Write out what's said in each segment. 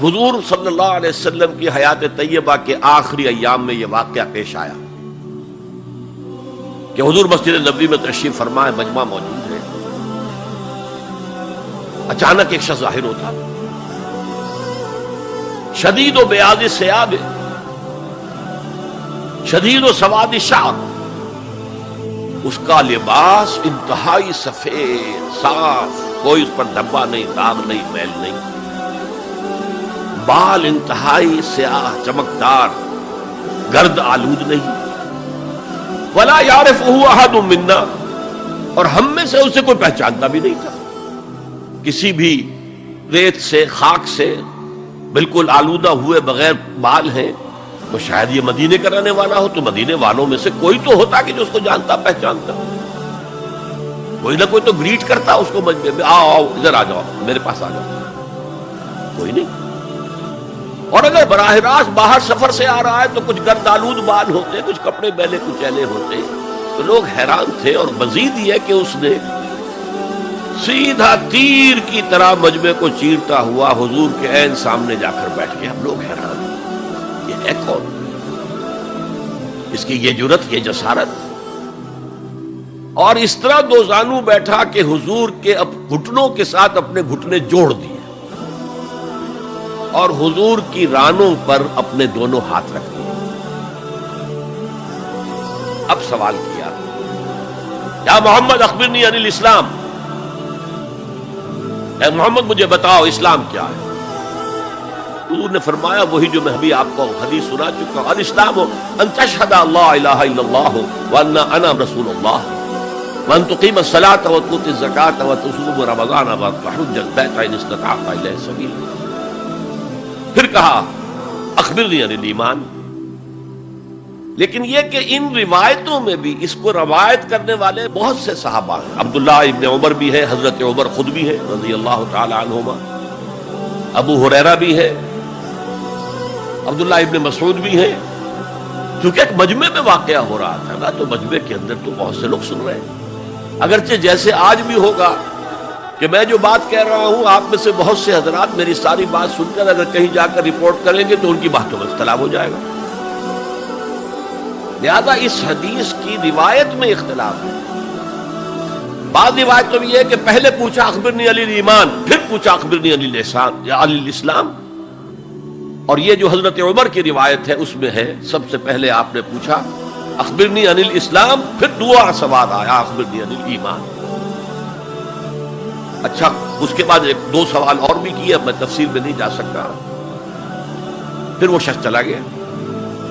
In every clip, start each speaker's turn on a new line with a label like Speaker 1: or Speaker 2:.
Speaker 1: حضور صلی اللہ علیہ وسلم کی حیات طیبہ کے آخری ایام میں یہ واقعہ پیش آیا کہ حضور مسجد نبوی میں تشریف فرما ہے، مجمع موجود ہے، اچانک ایک شخص ظاہر ہوتا، شدید و بیاض ثیاب، شدید و سواد شعر، اس کا لباس انتہائی سفید صاف، کوئی اس پر دھبا نہیں، داغ نہیں، میل نہیں، بال انتہائی سیاہ چمکدار، گرد آلود نہیں، ولا یعرفہ احد منا، اور ہم میں سے اسے کوئی پہچانتا بھی نہیں تھا، کسی بھی ریت سے خاک سے بالکل آلودہ ہوئے بغیر بال ہیں، تو شاید یہ مدینے کا رہنے والا ہو، تو مدینے والوں میں سے کوئی تو ہوتا کہ جو اس کو جانتا پہچانتا، کوئی نہ کوئی تو گریٹ کرتا اس کو مجمع میں، آؤ آؤ ادھر آ جاؤ، میرے پاس آ جاؤ، کوئی نہیں۔ اور اگر براہ راست باہر سفر سے آ رہا ہے تو کچھ گرد آلود بال ہوتے، کچھ کپڑے میلے کچیلے ہوتے، تو لوگ حیران تھے، اور مزید یہ کہ اس نے سیدھا تیر کی طرح مجمع کو چیرتا ہوا حضور کے عین سامنے جا کر بیٹھ گیا۔ اب لوگ حیران ہیں، یہ ہے کون؟ اس کی یہ جرت، یہ جسارت، اور اس طرح دو زانو بیٹھا کہ حضور کے گھٹنوں کے ساتھ اپنے گھٹنے جوڑ دیے اور حضور کی رانوں پر اپنے دونوں ہاتھ رکھ دیے۔ اب سوال کیا، یا محمد اخبرنی عن الاسلام، اے محمد مجھے بتاؤ اسلام کیا ہے؟ حضور نے فرمایا وہی جو میں ابھی آپ کو حدیث سنا چکا ہوں، الاسلام ان تشہد اللہ الہ الا اللہ وان انا رسول اللہ وان تقیم الصلاۃ وتؤتی الزکاۃ وتصوم رمضان وتحج البیت ان استطعت الیہ سبیلا۔ پھر کہا اخبرنی عن الایمان، لیکن یہ کہ ان روایتوں میں بھی اس کو روایت کرنے والے بہت سے صحابہ ہیں، عبداللہ ابن عمر بھی ہے، حضرت عمر خود بھی ہے رضی اللہ تعالی عنہما، ابو ہریرہ بھی ہے، عبداللہ ابن مسعود بھی ہے، چونکہ ایک مجمع میں واقعہ ہو رہا تھا نا، تو مجمع کے اندر تو بہت سے لوگ سن رہے ہیں، اگرچہ جیسے آج بھی ہوگا کہ میں جو بات کہہ رہا ہوں آپ میں سے بہت سے حضرات میری ساری بات سن کر اگر کہیں جا کر رپورٹ کریں گے تو ان کی باتوں میں اختلاف ہو جائے گا، لہذا اس حدیث کی روایت میں اختلاف ہے۔ بعض روایتوں میں یہ ہے کہ پہلے پوچھا اخبرنی عن الایمان، پھر پوچھا اخبرنی عن الاسلام یا عن الاسلام، اور یہ جو حضرت عمر کی روایت ہے اس میں ہے سب سے پہلے آپ نے پوچھا اخبرنی عن الاسلام، پھر دعا سوال آیا اخبرنی عن الایمان۔ اچھا، اس کے بعد ایک دو سوال اور بھی کیے، اب میں تفصیل میں نہیں جا سکتا۔ پھر وہ شخص چلا گیا،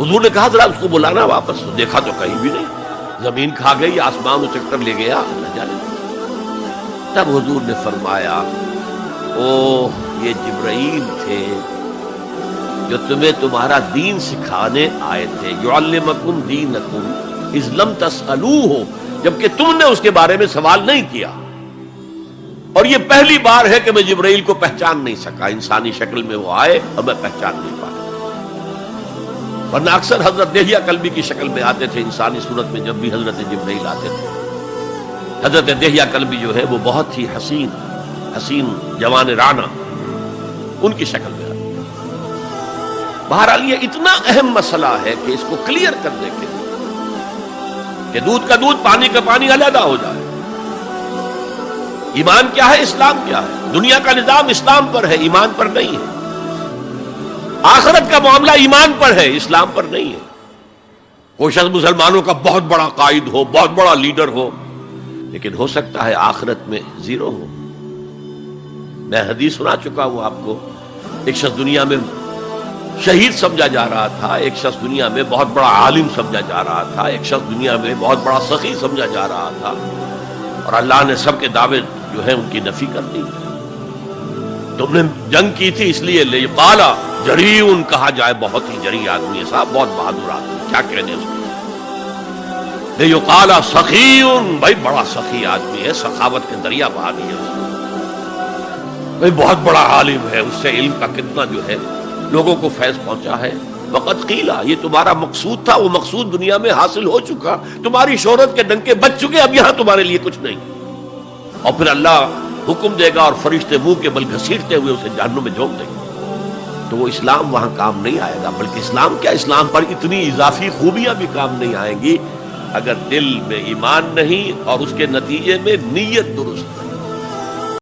Speaker 1: حضور نے کہا ذرا اس کو بلانا واپس، دیکھا تو کہیں بھی نہیں، زمین کھا گئی، آسمان و چکر لے گیا، اللہ جانے۔ تب حضور نے فرمایا اوہ یہ جبرائیل تھے جو تمہیں تمہارا دین سکھانے آئے تھے، یعلمکم دینکم اذ لم تسألوہ، جبکہ تم نے اس کے بارے میں سوال نہیں کیا۔ اور یہ پہلی بار ہے کہ میں جبرائیل کو پہچان نہیں سکا، انسانی شکل میں وہ آئے اور میں پہچان نہیں پایا، ورنہ اکثر حضرت دہیہ کلبی کی شکل میں آتے تھے انسانی صورت میں، جب بھی حضرت جبرائیل آتے تھے۔ حضرت دہیہ کلبی جو ہے وہ بہت ہی حسین جوان رانا ان کی شکل میں آتے تھے۔ بہرحال یہ اتنا اہم مسئلہ ہے کہ اس کو کلیئر کرنے کے لیے کہ دودھ کا دودھ پانی کا پانی علیحدہ ہو جائے، ایمان کیا ہے، اسلام کیا ہے، دنیا کا نظام اسلام پر ہے، ایمان پر نہیں ہے، آخرت کا معاملہ ایمان پر ہے، اسلام پر نہیں ہے۔ کوئی شخص مسلمانوں کا بہت بڑا قائد ہو، بہت بڑا لیڈر ہو، لیکن ہو سکتا ہے آخرت میں زیرو ہو۔ میں حدیث سنا چکا ہوں آپ کو، ایک شخص دنیا میں شہید سمجھا جا رہا تھا، ایک شخص دنیا میں بہت بڑا عالم سمجھا جا رہا تھا، ایک شخص دنیا میں بہت بڑا سخی سمجھا جا رہا تھا، اور اللہ نے سب کے دعوے جو ہے ان کی نفی کر دی۔ تم نے جنگ کی تھی اس لیے لیقالا جریون کہا جائے، بہت ہی جری آدمی ہے صاحب، بہت بہادر آدمی، کیا کہنے اس کو، لیقالا سخیون، بھائی بڑا سخی آدمی ہے، سخاوت کے دریا بہا دیا اس نے، بھائی بہت بڑا عالم ہے، اس سے علم کا کتنا جو ہے لوگوں کو فیض پہنچا ہے۔ وقت قیلا، یہ تمہارا مقصود تھا، وہ مقصود دنیا میں حاصل ہو چکا، تمہاری شہرت کے ڈنکے بج چکے، اب یہاں تمہارے لیے کچھ نہیں۔ اور پھر اللہ حکم دے گا اور فرشتے منہ کے بل گھسیٹتے ہوئے اسے جہنم میں جھونک دیں گے۔ تو وہ اسلام وہاں کام نہیں آئے گا. بلکہ اسلام کیا، اسلام پر اتنی اضافی خوبیاں بھی کام نہیں آئیں گی اگر دل میں ایمان نہیں اور اس کے نتیجے میں نیت درست ہے.